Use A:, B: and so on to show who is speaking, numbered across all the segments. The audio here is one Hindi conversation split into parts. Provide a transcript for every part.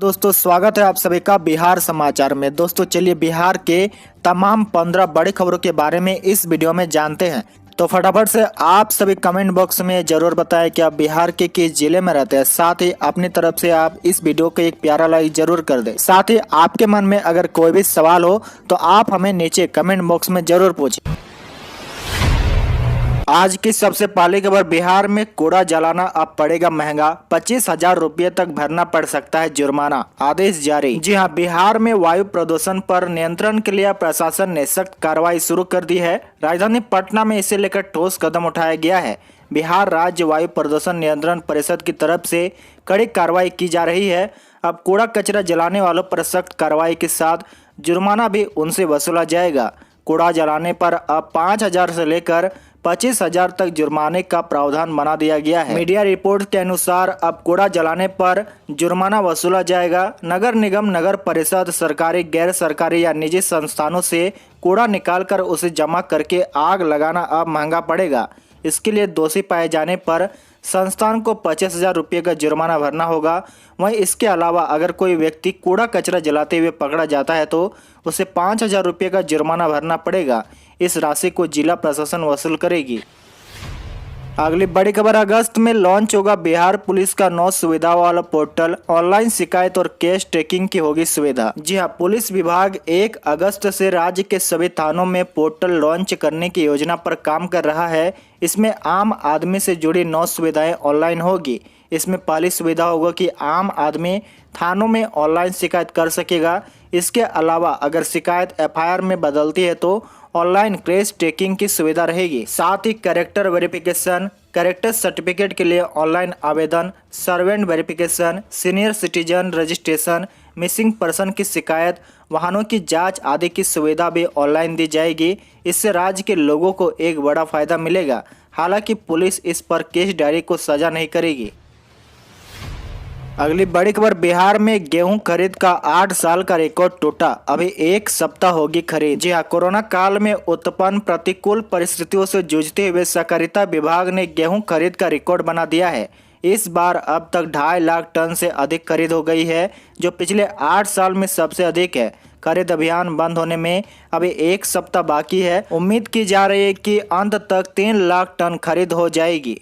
A: दोस्तों स्वागत है आप सभी का बिहार समाचार में। दोस्तों चलिए बिहार के तमाम 15 बड़ी खबरों के बारे में इस वीडियो में जानते हैं। तो फटाफट से आप सभी कमेंट बॉक्स में जरूर बताएं कि आप बिहार के किस जिले में रहते हैं। साथ ही अपनी तरफ से आप इस वीडियो को एक प्यारा लाइक जरूर कर दें। साथ ही आपके मन में अगर कोई भी सवाल हो तो आप हमें नीचे कमेंट बॉक्स में जरूर पूछें। आज की सबसे पहली खबर, बिहार में कूड़ा जलाना अब पड़ेगा महंगा, 25,000 रुपये तक भरना पड़ सकता है जुर्माना, आदेश जारी। जी हां, बिहार में वायु प्रदूषण पर नियंत्रण के लिए प्रशासन ने सख्त कार्रवाई शुरू कर दी है। राजधानी पटना में इसे लेकर ठोस कदम उठाया गया है। बिहार राज्य वायु प्रदूषण नियंत्रण परिषद की तरफ से कड़ी कार्रवाई की जा रही है। अब कूड़ा कचरा जलाने वालों पर सख्त कार्रवाई के साथ जुर्माना भी उनसे वसूला जाएगा। कूड़ा जलाने पर अब 5,000 से लेकर 25,000 तक जुर्माने का प्रावधान बना दिया गया है। मीडिया रिपोर्ट के अनुसार अब कूड़ा जलाने पर जुर्माना वसूला जाएगा। नगर निगम, नगर परिषद, सरकारी, गैर सरकारी या निजी संस्थानों से कूड़ा निकालकर उसे जमा करके आग लगाना अब महंगा पड़ेगा। इसके लिए दोषी पाए जाने पर संस्थान को 25,000 रुपये का जुर्माना भरना होगा। वहीं इसके अलावा अगर कोई व्यक्ति कूड़ा कचरा जलाते हुए पकड़ा जाता है तो उसे 5,000 रुपये का जुर्माना भरना पड़ेगा। इस राशि को जिला प्रशासन वसूल करेगी। अगली बड़ी खबर, अगस्त में लॉन्च होगा बिहार पुलिस का 9 सुविधा वाला पोर्टल, ऑनलाइन शिकायत और केस ट्रैकिंग की होगी सुविधा। जी हां, पुलिस विभाग 1 अगस्त से राज्य के सभी थानों में पोर्टल लॉन्च करने की योजना पर काम कर रहा है। इसमें आम आदमी से जुड़ी 9 सुविधाएं ऑनलाइन होगी। इसमें पहली सुविधा होगा कि आम आदमी थानों में ऑनलाइन शिकायत कर सकेगा। इसके अलावा अगर शिकायत एफआईआर में बदलती है तो ऑनलाइन केस ट्रैकिंग की सुविधा रहेगी। साथ ही कैरेक्टर वेरिफिकेशन, कैरेक्टर सर्टिफिकेट के लिए ऑनलाइन आवेदन, servant verification, senior citizen registration, missing person की शिकायत, वाहनों की जांच आदि की सुविधा भी ऑनलाइन दी जाएगी। इससे राज्य के लोगों को एक बड़ा फायदा मिलेगा। हालांकि पुलिस इस पर केस डायरी को सजा नहीं करेगी। अगली बड़ी खबर, बिहार में गेहूं खरीद का 8 साल का रिकॉर्ड टूटा, अभी 1 सप्ताह होगी खरीद। जी हां, कोरोना काल में उत्पन्न प्रतिकूल परिस्थितियों से जूझते हुए सहकारिता विभाग ने गेहूं खरीद का रिकॉर्ड बना दिया है। इस बार अब तक 2.5 लाख टन से अधिक खरीद हो गई है, जो पिछले 8 साल में सबसे अधिक है। खरीद अभियान बंद होने में अभी 1 सप्ताह बाकी है। उम्मीद की जा रही है कि अंत तक 3 लाख टन खरीद हो जाएगी।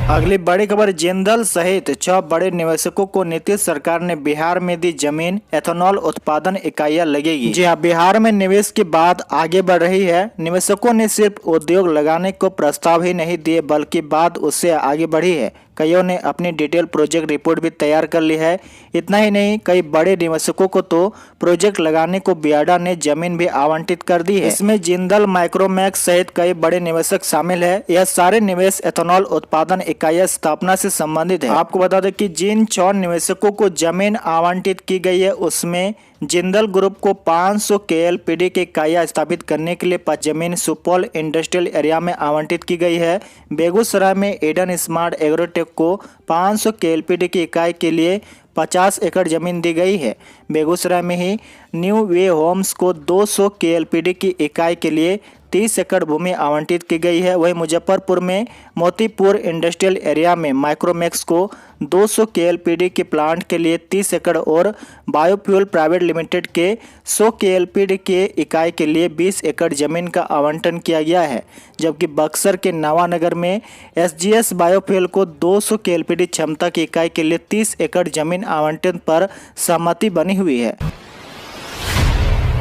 A: अगली बड़ी खबर, जिंदल सहित 6 बड़े निवेशकों को नीतीश सरकार ने बिहार में दी जमीन, एथेनॉल उत्पादन इकाइयां लगेगी। जी हां, बिहार में निवेश की बात आगे बढ़ रही है। निवेशकों ने सिर्फ उद्योग लगाने को प्रस्ताव ही नहीं दिए बल्कि बात उससे आगे बढ़ी है। कईयों ने अपनी डिटेल प्रोजेक्ट रिपोर्ट भी तैयार कर ली है। इतना ही नहीं, कई बड़े निवेशकों को तो प्रोजेक्ट लगाने को बियाडा ने जमीन भी आवंटित कर दी है। इसमें जिंदल, माइक्रोमैक्स सहित कई बड़े निवेशक शामिल है। यह सारे निवेश एथेनॉल उत्पादन इकाइयां स्थापना से संबंधित है। आपको बता दें कि जिन 6 निवेशकों को जमीन आवंटित की गई है उसमें जिंदल ग्रुप को 500 KLPD की इकाइयां स्थापित करने के लिए जमीन सुपौल इंडस्ट्रियल एरिया में आवंटित की गई है। बेगूसराय में ईडन स्मार्ट एग्रोटेक को 500 KLPD की इकाई के लिए 50 एकड़ जमीन दी गई है। बेगूसराय में ही न्यू वे होम्स को 200 KLPD की इकाई के लिए 30 एकड़ भूमि आवंटित की गई है। वहीं मुजफ्फरपुर में मोतीपुर इंडस्ट्रियल एरिया में माइक्रोमैक्स को 200 KLPD के प्लांट के लिए 30 एकड़ और बायोफ्यूल प्राइवेट लिमिटेड के 100 KLPD के इकाई के लिए 20 एकड़ जमीन का आवंटन किया गया है। जबकि बक्सर के नवानगर में SGS बायोफ्यूल को 200 KLPD क्षमता की इकाई के लिए 30 एकड़ जमीन आवंटन पर सहमति बनी हुई है।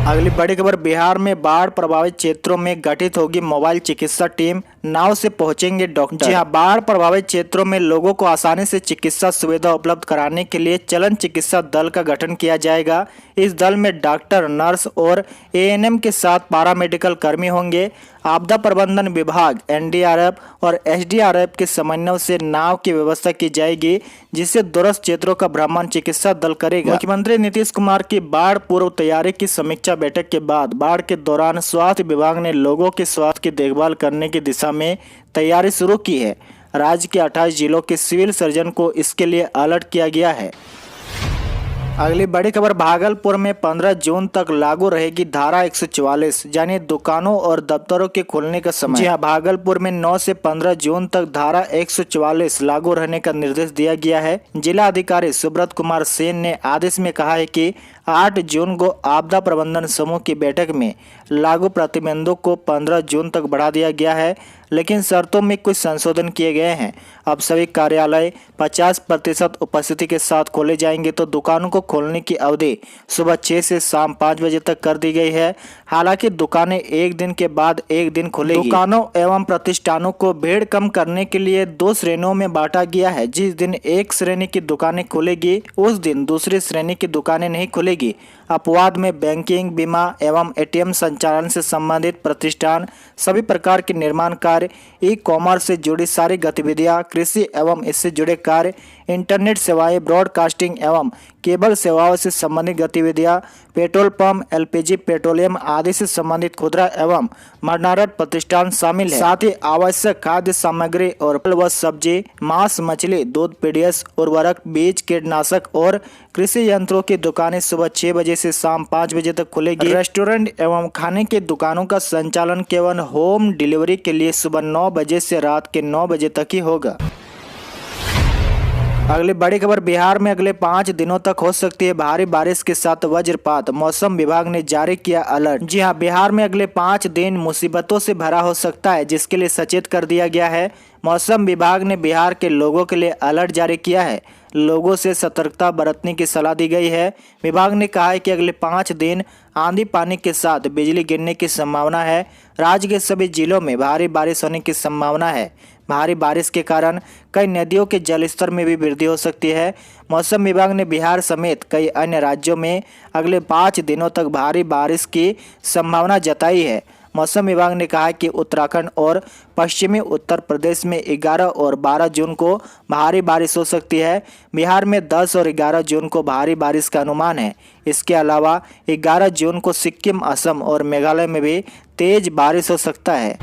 A: अगली बड़ी खबर, बिहार में बाढ़ प्रभावित क्षेत्रों में गठित होगी मोबाइल चिकित्सा टीम, नाव से पहुंचेंगे डॉक्टर। जी हां, बाढ़ प्रभावित क्षेत्रों में लोगों को आसानी से चिकित्सा सुविधा उपलब्ध कराने के लिए चलन चिकित्सा दल का गठन किया जाएगा। इस दल में डॉक्टर, नर्स और ANM के साथ पैरामेडिकल कर्मी होंगे। आपदा प्रबंधन विभाग, NDRF और SDRF के समन्वय से नाव की व्यवस्था की जाएगी, जिससे दूरस्थ क्षेत्रों का भ्रमण चिकित्सा दल करेगा। मुख्यमंत्री नीतीश कुमार की बाढ़ पूर्व तैयारी की समीक्षा बैठक के बाद बाढ़ के दौरान स्वास्थ्य विभाग ने लोगों के स्वास्थ्य की देखभाल करने की दिशा में तैयारी शुरू की है। राज्य के 28 जिलों के सिविल सर्जन को इसके लिए अलर्ट किया गया है। अगली बड़ी खबर, भागलपुर में 15 जून तक लागू रहेगी धारा 144, यानी दुकानों और दफ्तरों के खुलने का समय। जी हां, भागलपुर में 9 से 15 जून तक धारा 144 लागू रहने का निर्देश दिया गया है। जिला अधिकारी सुब्रत कुमार सेन ने आदेश में कहा है कि 8 जून को आपदा प्रबंधन समूह की बैठक में लागू प्रतिबंधों को 15 जून तक बढ़ा दिया गया है, लेकिन शर्तों में कुछ संशोधन किए गए हैं। अब सभी कार्यालय 50% उपस्थिति के साथ खोले जाएंगे, तो दुकानों को खोलने की अवधि सुबह 6 से शाम 5 बजे तक कर दी गई है। हालांकि दुकानें एक दिन के बाद एक दिन खुलेगी। दुकानों एवं प्रतिष्ठानों को भीड़ कम करने के लिए 2 श्रेणियों में बांटा गया है। जिस दिन एक श्रेणी की दुकानें खुलेगी, उस दिन दूसरी श्रेणी की दुकानें नहीं खुलेगी। अपवाद में बैंकिंग, बीमा एवं एटीएम संचालन से संबंधित प्रतिष्ठान, सभी प्रकार के निर्माण कार्य, ई कॉमर्स से जुड़ी सारी गतिविधियां, कृषि एवं इससे जुड़े कार्य, इंटरनेट सेवाएं, ब्रॉडकास्टिंग एवं केबल सेवाओं से संबंधित गतिविधियां, पेट्रोल पंप, एलपीजी, पेट्रोलियम आदि से संबंधित खुदरा एवं भंडारण प्रतिष्ठान शामिल है। साथ ही आवश्यक खाद्य सामग्री और फल व सब्जी, मांस, मछली, दूध, पीडीएस, उर्वरक, बीज, कीटनाशक और कृषि यंत्रों की दुकानें सुबह 6 बजे से शाम 5 बजे तक खुलेगी। रेस्टोरेंट एवं खाने की दुकानों का संचालन केवल होम डिलीवरी के लिए सुबह 9 बजे से रात के 9 बजे तक ही होगा। अगली बड़ी खबर, बिहार में अगले 5 दिनों तक हो सकती है भारी बारिश के साथ वज्रपात, मौसम विभाग ने जारी किया अलर्ट। जी हां, बिहार में अगले 5 दिन मुसीबतों से भरा हो सकता है, जिसके लिए सचेत कर दिया गया है। मौसम विभाग ने बिहार के लोगों के लिए अलर्ट जारी किया है। लोगों से सतर्कता बरतने की सलाह दी गई है। विभाग ने कहा है कि अगले 5 दिन आंधी पानी के साथ बिजली गिरने की संभावना है। राज्य के सभी जिलों में भारी बारिश होने की संभावना है। भारी बारिश के कारण कई नदियों के जलस्तर में भी वृद्धि हो सकती है। मौसम विभाग ने बिहार समेत कई अन्य राज्यों में अगले 5 दिनों तक भारी बारिश की संभावना जताई है। मौसम विभाग ने कहा कि उत्तराखंड और पश्चिमी उत्तर प्रदेश में 11 और 12 जून को भारी बारिश हो सकती है। बिहार में 10 और 11 जून को भारी बारिश का अनुमान है। इसके अलावा 11 जून को सिक्किम, असम और मेघालय में भी तेज बारिश हो सकता है।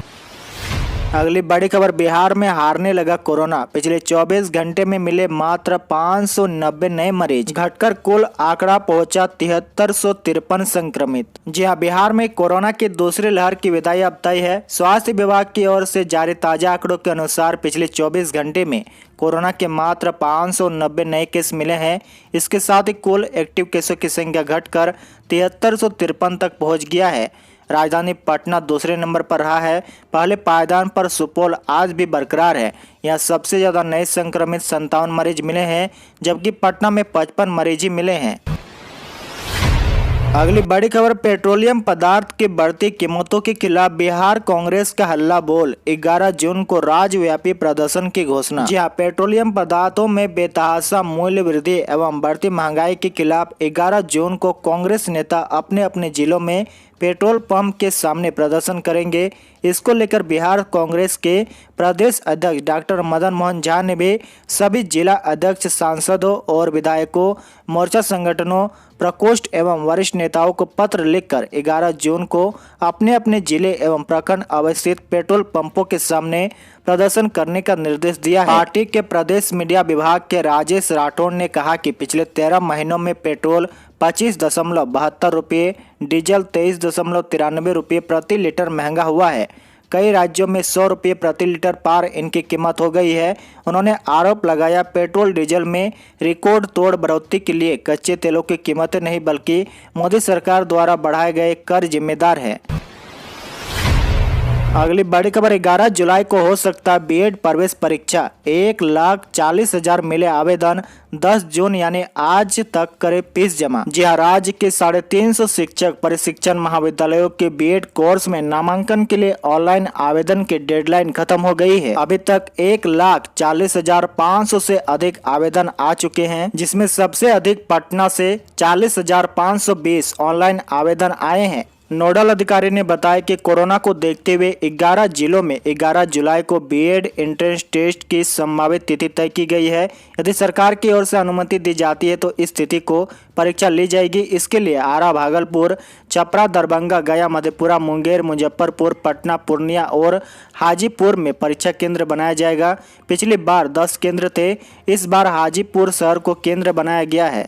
A: अगली बड़ी खबर, बिहार में हारने लगा कोरोना, पिछले 24 घंटे में मिले मात्र 590 नए मरीज, घटकर कुल आंकड़ा पहुंचा 7353 संक्रमित। जी हां, बिहार में कोरोना की दूसरी लहर की विदाई अब तय है। स्वास्थ्य विभाग की ओर से जारी ताजा आंकड़ों के अनुसार पिछले 24 घंटे में कोरोना के मात्र 590 नए केस मिले हैं। इसके साथ ही कुल एक्टिव केसों की संख्या घटकर 7353 तक पहुँच गया है। राजधानी पटना दूसरे नंबर पर रहा है। पहले पायदान पर सुपौल आज भी बरकरार है। यहाँ सबसे ज्यादा नए संक्रमित 57 मरीज मिले हैं, जबकि पटना में 55 मरीज ही मिले हैं। अगली बड़ी खबर, पेट्रोलियम पदार्थ की बढ़ती कीमतों के खिलाफ बिहार कांग्रेस का हल्ला बोल, 11 जून को राज्यव्यापी प्रदर्शन की घोषणा। जी हां, पेट्रोलियम पदार्थों में बेतहाशा मूल्य वृद्धि एवं बढ़ती महंगाई के खिलाफ 11 जून को कांग्रेस नेता अपने अपने जिलों में पेट्रोल पंप के सामने प्रदर्शन करेंगे। इसको लेकर बिहार कांग्रेस के प्रदेश अध्यक्ष डॉक्टर मदन मोहन झा ने भी सभी जिला अध्यक्ष, सांसदों और विधायकों, मोर्चा संगठनों, प्रकोष्ठ एवं वरिष्ठ नेताओं को पत्र लिखकर 11 जून को अपने अपने जिले एवं प्रखंड अवस्थित पेट्रोल पंपों के सामने प्रदर्शन करने का निर्देश दिया है। पार्टी के प्रदेश मीडिया विभाग के राजेश राठौड़ ने कहा कि पिछले 13 महीनों में पेट्रोल 25.72 रुपये, डीजल 23.93 रुपये प्रति लीटर महंगा हुआ है। कई राज्यों में 100 रुपये प्रति लीटर पार इनकी कीमत हो गई है। उन्होंने आरोप लगाया, पेट्रोल डीजल में रिकॉर्ड तोड़ बढ़ोतरी के लिए कच्चे तेलों की कीमतें नहीं बल्कि मोदी सरकार द्वारा बढ़ाए गए कर जिम्मेदार है। अगली बड़ी खबर, 11 जुलाई को हो सकता है बीएड प्रवेश परीक्षा, 1,40,000 मिले आवेदन, 10 जून यानी आज तक करे फीस जमा। जी हां, राज्य के 350 शिक्षक प्रशिक्षण महाविद्यालयों के बीएड कोर्स में नामांकन के लिए ऑनलाइन आवेदन की डेडलाइन खत्म हो गई है। अभी तक 1,40,500 से अधिक आवेदन आ चुके हैं, जिसमें सबसे अधिक पटना से 40,520 ऑनलाइन आवेदन आए हैं। नोडल अधिकारी ने बताया कि कोरोना को देखते हुए 11 जिलों में 11 जुलाई को बीएड एंट्रेंस टेस्ट की संभावित तिथि तय की गई है। यदि सरकार की ओर से अनुमति दी जाती है तो इस तिथि को परीक्षा ली जाएगी। इसके लिए आरा, भागलपुर, छपरा, दरभंगा, गया, मधेपुरा, मुंगेर, मुजफ्फरपुर, पटना, पूर्णिया और हाजीपुर में परीक्षा केंद्र बनाया जाएगा। पिछली बार 10 केंद्र थे, इस बार हाजीपुर शहर को केंद्र बनाया गया है।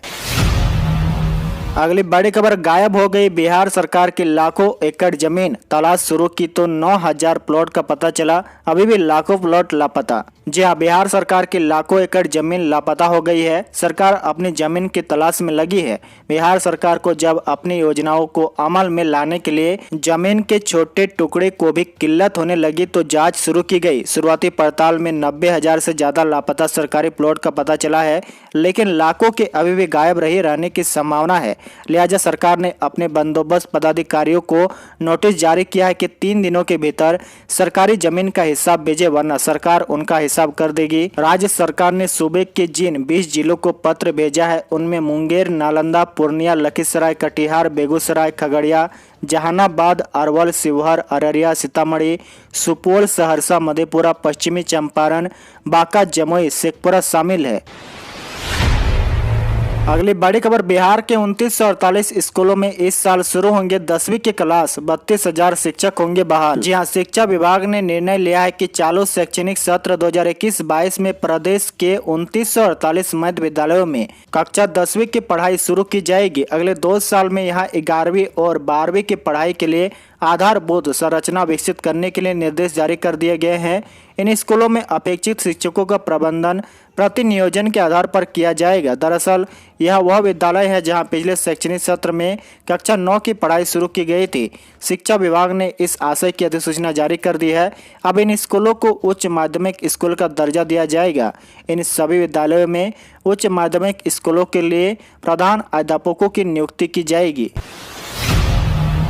A: अगली बड़ी खबर, गायब हो गई बिहार सरकार की लाखों एकड़ जमीन, तलाश शुरू की तो 9,000 प्लॉट का पता चला, अभी भी लाखों प्लॉट लापता। जी हाँ, बिहार सरकार की लाखों एकड़ जमीन लापता हो गई है। सरकार अपनी जमीन की तलाश में लगी है। बिहार सरकार को जब अपनी योजनाओं को अमल में लाने के लिए जमीन के छोटे टुकड़े को भी किल्लत होने लगी तो जांच शुरू की गई। शुरुआती पड़ताल में 90,000 से ज्यादा लापता सरकारी प्लॉट का पता चला है, लेकिन लाखों के अभी भी गायब रहने की संभावना है। लिहाजा सरकार ने अपने बंदोबस्त पदाधिकारियों को नोटिस जारी किया है कि 3 दिनों के भीतर सरकारी जमीन का हिसाब भेजे, वरना सरकार उनका हिसाब कर देगी। राज्य सरकार ने सूबे के जिन 20 जिलों को पत्र भेजा है, उनमें मुंगेर, नालंदा, पूर्णिया, लखीसराय, कटिहार, बेगूसराय, खगड़िया, जहानाबाद, अरवल, शिवहर, अररिया, सीतामढ़ी, सुपौल, सहरसा, मधेपुरा, पश्चिमी चंपारण, बांका, जमुई, शेखपुरा शामिल है। अगली बड़ी खबर, बिहार के 2948 स्कूलों में इस साल शुरू होंगे 10वीं की क्लास, 32,000 शिक्षक होंगे बहाल। जी हां, शिक्षा विभाग ने निर्णय लिया है कि चालू शैक्षणिक सत्र 2021-22 में प्रदेश के 2948 मध्य विद्यालयों में कक्षा 10वीं की पढ़ाई शुरू की जाएगी। अगले 2 साल में यहां 11वीं और 12वीं की पढ़ाई के लिए आधारभूत संरचना विकसित करने के लिए निर्देश जारी कर दिए गए हैं। इन स्कूलों में अपेक्षित शिक्षकों का प्रबंधन प्रतिनियोजन के आधार पर किया जाएगा। दरअसल यह वह विद्यालय है जहां पिछले शैक्षणिक सत्र में कक्षा 9 की पढ़ाई शुरू की गई थी। शिक्षा विभाग ने इस आशय की अधिसूचना जारी कर दी है। अब इन स्कूलों को उच्च माध्यमिक स्कूल का दर्जा दिया जाएगा। इन सभी विद्यालयों में उच्च माध्यमिक स्कूलों के लिए प्रधान अध्यापकों की नियुक्ति की जाएगी।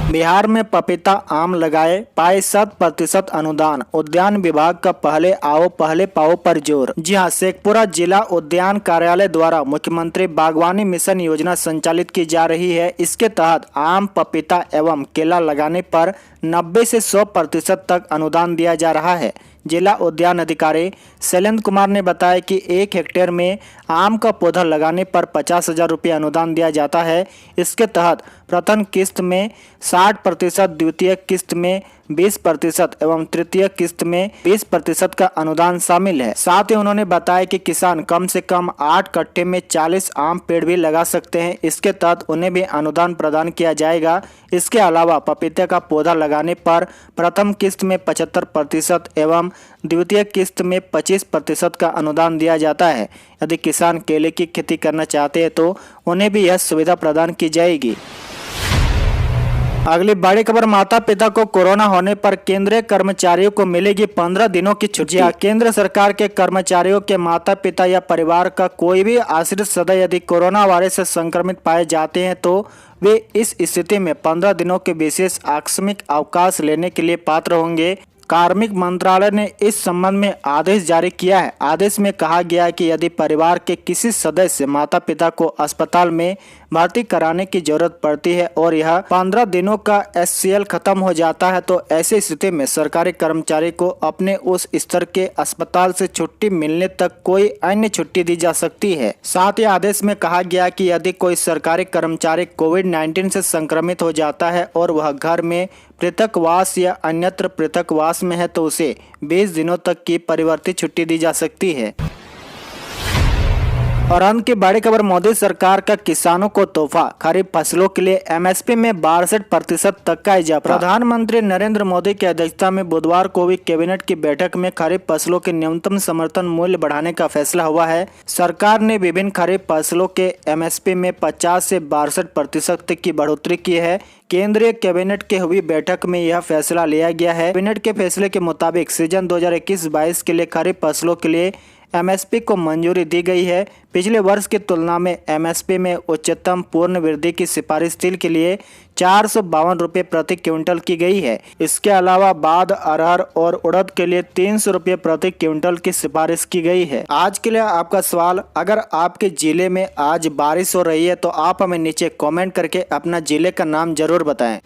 A: बिहार में पपीता आम लगाए, पाए 100% अनुदान, उद्यान विभाग का पहले आओ पहले पाओ पर जोर। जी हां, शेखपुरा जिला उद्यान कार्यालय द्वारा मुख्यमंत्री बागवानी मिशन योजना संचालित की जा रही है। इसके तहत आम, पपीता एवं केला लगाने पर 90 से 100% तक अनुदान दिया जा रहा है। जिला उद्यान अधिकारी शैलेंद्र कुमार ने बताया कि 1 हेक्टेयर में आम का पौधा लगाने पर 50,000 रुपये अनुदान दिया जाता है। इसके तहत प्रथम किस्त में 60%, द्वितीय किस्त में 20% एवं तृतीय किस्त में 20% का अनुदान शामिल है। साथ ही उन्होंने बताया कि किसान कम से कम 8 कट्ठे में 40 आम पेड़ भी लगा सकते हैं। इसके तहत उन्हें भी अनुदान प्रदान किया जाएगा। इसके अलावा पपीते का पौधा लगाने पर प्रथम किस्त में 75% एवं द्वितीय किस्त में 25% का अनुदान दिया जाता है। यदि किसान केले की खेती करना चाहते हैं तो उन्हें भी यह सुविधा प्रदान की जाएगी। अगली बड़ी खबर, माता पिता को कोरोना होने पर केंद्रीय कर्मचारियों को मिलेगी 15 दिनों की छुट्टी। केंद्र सरकार के कर्मचारियों के माता पिता या परिवार का कोई भी आश्रित सदस्य यदि कोरोना वायरस से संक्रमित पाए जाते हैं तो वे इस स्थिति में 15 दिनों के विशेष आकस्मिक अवकाश लेने के लिए पात्र होंगे। कार्मिक मंत्रालय ने इस संबंध में आदेश जारी किया है। आदेश में कहा गया है कि यदि परिवार के किसी सदस्य माता पिता को अस्पताल में भर्ती कराने की जरूरत पड़ती है और यह 15 दिनों का SCL खत्म हो जाता है तो ऐसी स्थिति में सरकारी कर्मचारी को अपने उस स्तर के अस्पताल से छुट्टी मिलने तक कोई अन्य छुट्टी दी जा सकती है। साथ ही आदेश में कहा गया कि यदि कोई सरकारी कर्मचारी कोविड-19 से संक्रमित हो जाता है और वह घर में पृथकवास या अन्यत्र पृथकवास में है तो उसे 20 दिनों तक की परिवर्तित छुट्टी दी जा सकती है। और अंत की बड़ी खबर, मोदी सरकार का किसानों को तोहफा, खरीफ फसलों के लिए MSP में 62% तक का इजाफा। प्रधानमंत्री नरेंद्र मोदी की अध्यक्षता में बुधवार को हुई कैबिनेट की बैठक में खरीफ फसलों के न्यूनतम समर्थन मूल्य बढ़ाने का फैसला हुआ है। सरकार ने विभिन्न खरीफ फसलों के MSP में 50 से 62% तक की बढ़ोतरी की है। केंद्रीय कैबिनेट की हुई बैठक में यह फैसला लिया गया है। कैबिनेट के फैसले के मुताबिक सीजन 2021-22 के लिए खरीफ फसलों के लिए MSP को मंजूरी दी गई है। पिछले वर्ष की तुलना में MSP में उच्चतम पूर्ण वृद्धि की सिफारिश तिल के लिए 452 रुपये प्रति क्विंटल की गई है। इसके अलावा बाद, अरहर और उड़द के लिए 300 रुपये प्रति क्विंटल की सिफारिश की गई है। आज के लिए आपका सवाल, अगर आपके जिले में आज बारिश हो रही है तो आप हमें नीचे कमेंट करके अपना जिले का नाम जरूर बताएं।